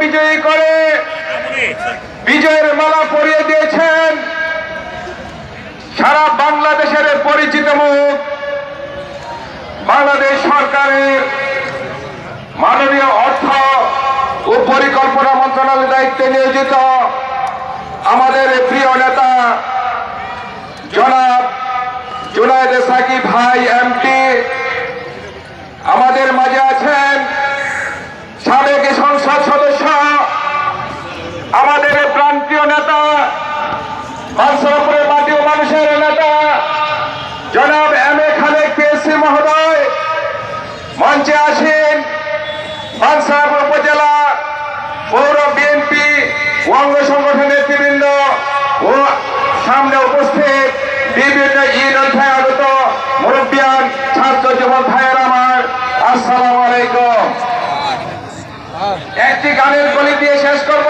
বিজয়ী করে বিজয়ের মালা পরিয়ে দিয়েছেন সারা বাংলাদেশের পরিচিত মুখ বাংলাদেশ সরকারের মাননীয় অর্থ ও পরিকল্পনা মন্ত্রণালয়ের দায়িত্বে নিয়োজিত আমাদের প্রিয় নেতা জনাব জুনায়েদ সাকিব ভাই এমপি। আমাদের মাঝে আছেন সাবেক সংসদ সদস্য আমাদের প্রান্তীয় নেতা বাঞ্ছারামপুরের মাটি ও মানুষের নেতা জনাব এম.এ. খালেক পিএসসি মহোদয়। মঞ্চে আসেন বাঞ্ছারামপুর উপজেলা পৌর বিএনপি অঙ্গ সংগঠনের নেতৃবৃন্দ ও সামনে উপস্থিত বিভিন্ন ইউনিয়ন থেকে আগত মুরব্বিয়ান ছাত্র যুবক ভাইয়ের আমার আসসালামু আলাইকুম। একটি গানের কলি দিয়ে শেষ করব।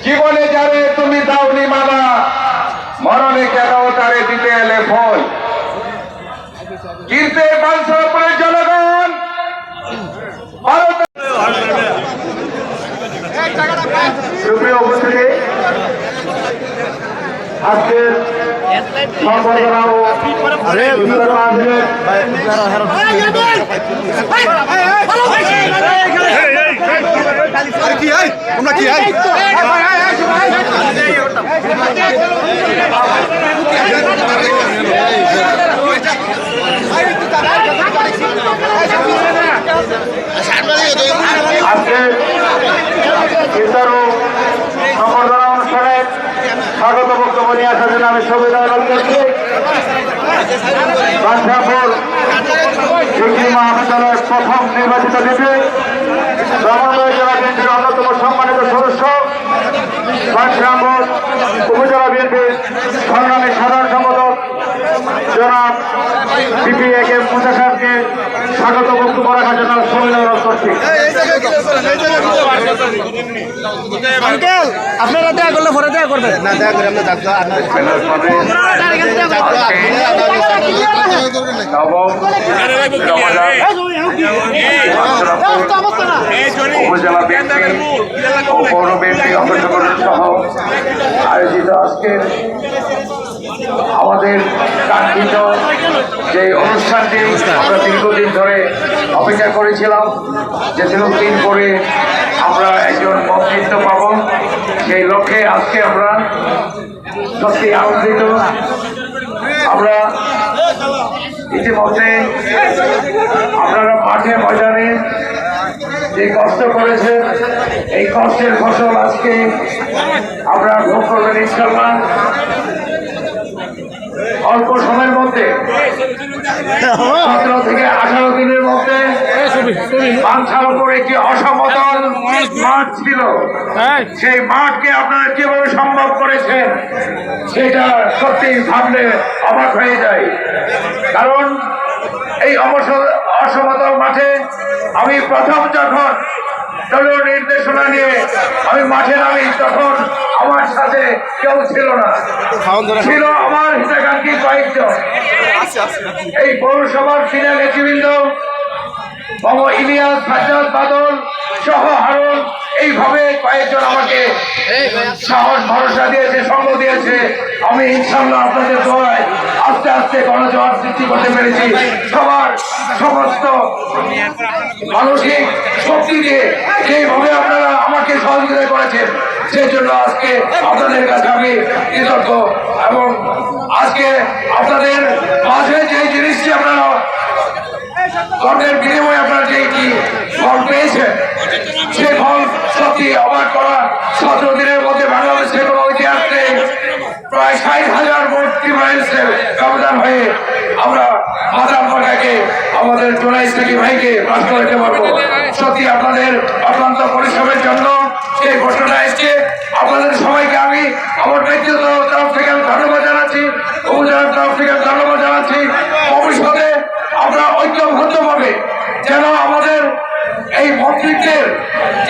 জীবনে যারে তুমি দাওনি মালা, মরণে কেন তারে দিতে এলে ফল। কিন্তু এই বাঞ্ছারামপুরের জনগণ সুপ্রিয় উপস্থিতি, আজকের সংবর্ধনা ও সংবর্ধনা অনুষ্ঠানে স্বাগত বক্তব্য নিয়ে আসার জন্য আমি সুবিধা করছি। বাঞ্ছারামপুর ডিগ্রি মহাবিদ্যালয়ের প্রথম নির্বাচিত ডিপি রামনগর জেলা বিএনপির অন্যতম সম্মানিত সদস্য বাঞ্ছারামপুর উপজেলা বিএনপির সংগ্রামী সাধারণ সম্পাদক জনাব ডিপি এ.কে. মুসা সাহেবকে স্বাগত বক্তব্য রাখার জন্য সুবিধা করছি। আপনারা দেয়া করলে পরে দেয়া করবেন না, দেয়া করে আমরা উপজেলা বিএনপি ও পৌর বিএনপি অংশগ্রহণ সহ আয়োজিত আজকের আমাদের কাঙ্ক্ষিত যে অনুষ্ঠানটি আমরা দীর্ঘদিন ধরে অপেক্ষা করেছিলাম যে দীর্ঘদিন পরে আমরা একজন মন্ত্রিত্ব পাব, সেই লক্ষ্যে আজকে আমরা সত্যি আনন্দিত। আমরা ইতিমধ্যে আপনারা মাঠে ময়দানে যে কষ্ট করেছেন এই কষ্টের ফসল আজকে আমরা ভোগ করবেন ইনশাআল্লাহ। অল্প সময়ের মধ্যে 17 থেকে 18 দিনের মধ্যে বাঞ্ছারামপুর একটি অসমতল মাঠ ছিল, সেই মাঠকে আপনারা কিভাবে সম্ভব করেছেন সেটা সত্যি ভাবলে অবাক হয়ে যায়। কারণ এই অসমতল মাঠে আমি প্রথম যখন দলীয় নির্দেশনা নিয়ে আমি মাঠে নামি তখন আমার সাথে কেউ ছিল না, ছিল আমার হিতাকাঙ্ক্ষী কয়েকজন। এই পৌরসভার সিনিয়র নেতৃবৃন্দ মোহাম্মদ ইলিয়াস, সাজ্জাদ, বাদল সহ আরো এইভাবে কয়েকজন আমাকে সাহস ভরসা দিয়েছে, সঙ্গ দিয়েছে। আমি ইনশাআল্লাহ আপনাদের দোয়ায় আস্তে আস্তে গণজোয়ার সৃষ্টি করতে পেরেছি। সবার সমস্ত মানসিক শক্তি দিয়ে যেভাবে আপনারা আমাকে সহযোগিতা করেছেন সেই জন্য আজকে আপনাদের কাছে আমি কৃতজ্ঞ। এবং আজকে আপনাদের মাঝে যে জিনিসটি আপনারা কর্মের বিনিময়ে আপনারা যে কি ফল পেয়েছেন সে ফল সত্যি অবাক করা। 17 দিনের মধ্যে বাংলাদেশের কোনো ইতিহাস নেই, প্রায় 60,000 ভোট ডিফারেন্সে ব্যবধান হয়ে আমরা মাদারপাড়াকে আমাদের জুনায়েদ সাকিব ভাইকে পাস করতে পারবো। সত্যি আপনাদের অক্লান্ত পরিশ্রমের জন্য এই ঘোষণা এসছে। আপনাদের সবাইকে আমি আমার ব্যক্তিগত তরফ থেকে ধন্যবাদ জানাচ্ছি, উপজেলার তরফ থেকে ধন্যবাদ জানাচ্ছি। ভবিষ্যতে আমরা ঐক্যবদ্ধভাবে যেন আমাদের এই মন্ত্রিত্বের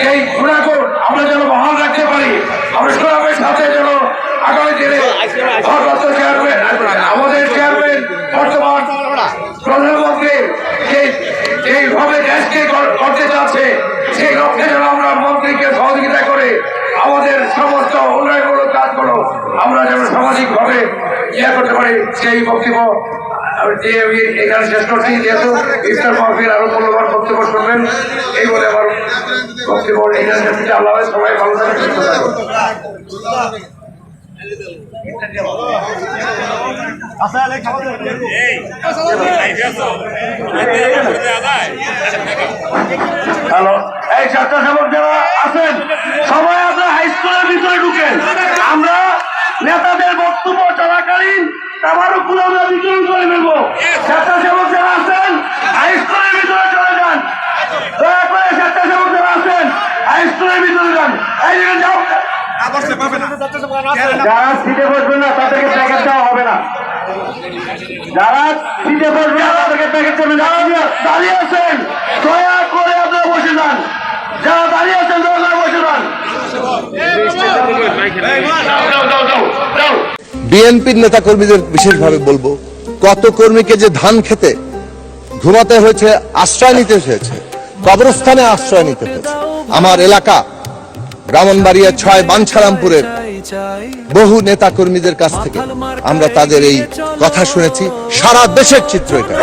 এই গুণাগুণ আমরা যেন বহাল রাখতে পারি, আমরা সুনামের সাথে যেন আগামী দিনে ভারপ্রাপ্ত চেয়ারম্যান আমাদের চেয়ারম্যান বর্তমান প্রধানমন্ত্রী যেইভাবে দেশকে করতে চাচ্ছে সেই আমরা যেন সামাজিকভাবে ইয়ে করতে পারি সেই বক্তব্য দিয়ে আমি এখানে শেষ করছি। যেহেতু ইফতার মাহফিল আরো মূল্যবান বক্তব্য শুনবেন, এই বলে আমার বক্তব্য এখানে শেষ করছি। আল্লাহ সবাই ভালো থাকবেন, সুস্থ থাকবেন। হ্যালো, এই স্বেচ্ছাসেবক যারা আছেন সবাই আপনার হাই স্কুলের ভিতরে ঢুকেন। আমরা নেতাদের বক্তব্য চলাকালীন তাবারুকগুলো আমরা বিতরণ করে ফেলবো। স্বেচ্ছাসেবক যারা আছেন হাই স্কুলের ভিতরে চলে যান, দয়া করে স্বেচ্ছাসেবক যারা আছেন হাই স্কুলের ভিতরে যান। এই দিকে যাও, যারা সিটে বসবেন না তাদেরকে প্যাকেট দেওয়া হবে না। যারা সিটে বসবেন না তাদেরকে প্যাকেট দেবেন। দাঁড়িয়ে আছেন দয়া করে আপনারা বসে যান। যারা দাঁড়িয়ে আছেন দয়া করে বসে যান। বিএনপির নেতা কর্মীদের বিশেষভাবে বলবো, কত কর্মীকে যে ধান খেতে ঘুমাতে হয়েছে, আশ্রয় নিতে হয়েছে, কবরস্থানে আশ্রয় নিতে হয়েছে। আমার এলাকা ব্রাহ্মণবাড়িয়া ৬ বাঞ্ছারামপুরের বহু নেতা কর্মীদের কাছ থেকে আমরা তাদের এই কথা শুনেছি। সারা দেশের চিত্র এটা।